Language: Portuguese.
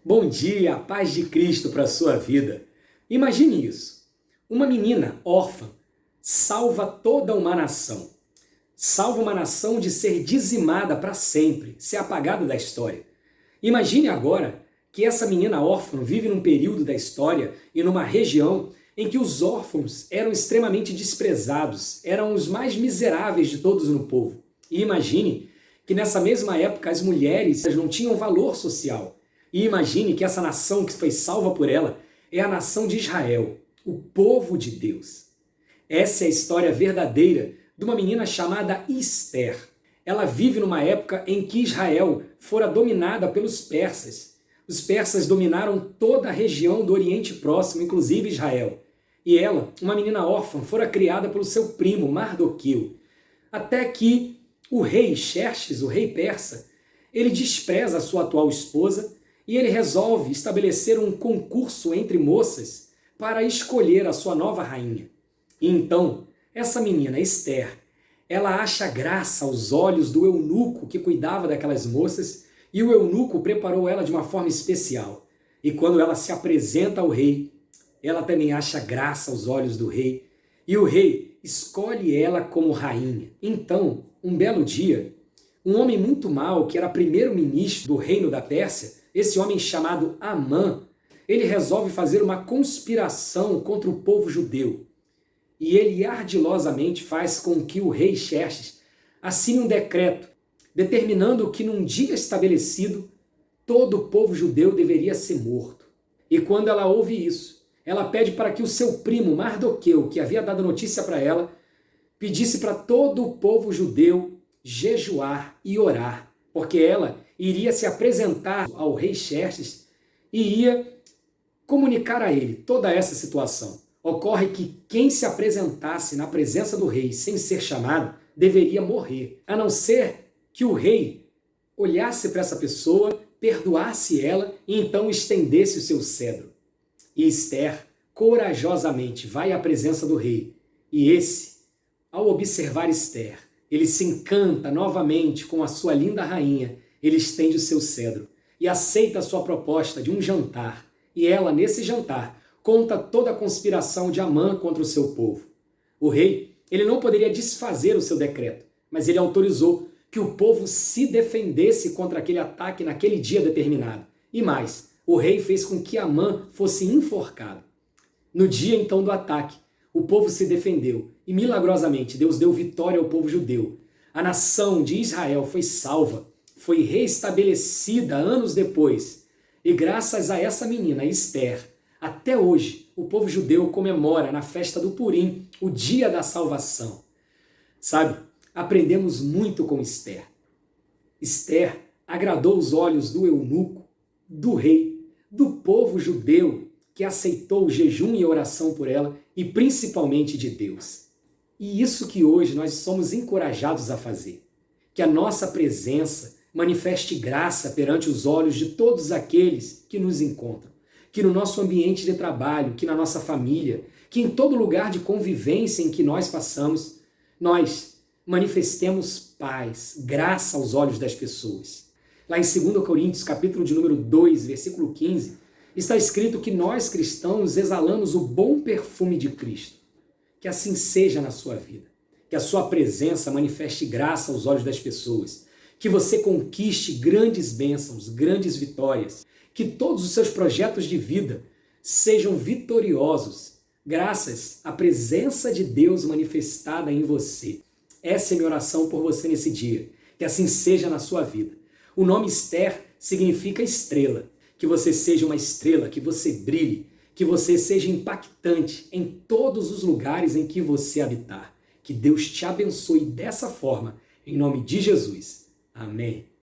Bom dia, a paz de Cristo para a sua vida. Imagine isso. Uma menina órfã salva toda uma nação. Salva uma nação de ser dizimada para sempre, ser apagada da história. Imagine agora que essa menina órfã vive num período da história e numa região em que os órfãos eram extremamente desprezados, eram os mais miseráveis de todos no povo. E imagine que nessa mesma época as mulheres não tinham valor social. E imagine que essa nação que foi salva por ela é a nação de Israel, o povo de Deus. Essa é a história verdadeira de uma menina chamada Esther. Ela vive numa época em que Israel fora dominada pelos persas. Os persas dominaram toda a região do Oriente Próximo, inclusive Israel. E ela, uma menina órfã, fora criada pelo seu primo Mardoqueu. Até que o rei Xerxes, o rei persa, ele despreza a sua atual esposa e ele resolve estabelecer um concurso entre moças para escolher a sua nova rainha. E então, essa menina, Esther, ela acha graça aos olhos do eunuco que cuidava daquelas moças, e o eunuco preparou ela de uma forma especial. E quando ela se apresenta ao rei, ela também acha graça aos olhos do rei, e o rei escolhe ela como rainha. Então, um belo dia, um homem muito mau, que era primeiro-ministro do reino da Pérsia, esse homem chamado Amã, ele resolve fazer uma conspiração contra o povo judeu. E ele ardilosamente faz com que o rei Xerxes assine um decreto determinando que num dia estabelecido todo o povo judeu deveria ser morto. E quando ela ouve isso, ela pede para que o seu primo Mardoqueu, que havia dado notícia para ela, pedisse para todo o povo judeu jejuar e orar, porque ela iria se apresentar ao rei Xerxes e ia comunicar a ele toda essa situação. Ocorre que quem se apresentasse na presença do rei sem ser chamado deveria morrer, a não ser que o rei olhasse para essa pessoa, perdoasse ela e então estendesse o seu cedro. E Esther corajosamente vai à presença do rei. E esse, ao observar Esther, ele se encanta novamente com a sua linda rainha, ele estende o seu cedro e aceita a sua proposta de um jantar. E ela, nesse jantar, conta toda a conspiração de Amã contra o seu povo. O rei, ele não poderia desfazer o seu decreto, mas ele autorizou que o povo se defendesse contra aquele ataque naquele dia determinado. E mais, o rei fez com que Amã fosse enforcado. No dia então do ataque, o povo se defendeu e milagrosamente Deus deu vitória ao povo judeu. A nação de Israel foi salva, foi reestabelecida anos depois. E graças a essa menina, Esther, até hoje o povo judeu comemora na festa do Purim o dia da salvação. Sabe, aprendemos muito com Esther. Esther agradou os olhos do eunuco, do rei, do povo judeu que aceitou o jejum e a oração por ela e principalmente de Deus. E isso que hoje nós somos encorajados a fazer. Que a nossa presença manifeste graça perante os olhos de todos aqueles que nos encontram. Que no nosso ambiente de trabalho, que na nossa família, que em todo lugar de convivência em que nós passamos, nós manifestemos paz, graça aos olhos das pessoas. Lá em 2 Coríntios, capítulo de número 2, versículo 15, está escrito que nós cristãos exalamos o bom perfume de Cristo. Que assim seja na sua vida. Que a sua presença manifeste graça aos olhos das pessoas. Que você conquiste grandes bênçãos, grandes vitórias. Que todos os seus projetos de vida sejam vitoriosos, graças à presença de Deus manifestada em você. Essa é minha oração por você nesse dia. Que assim seja na sua vida. O nome Esther significa estrela. Que você seja uma estrela, que você brilhe, que você seja impactante em todos os lugares em que você habitar. Que Deus te abençoe dessa forma, em nome de Jesus. Amém.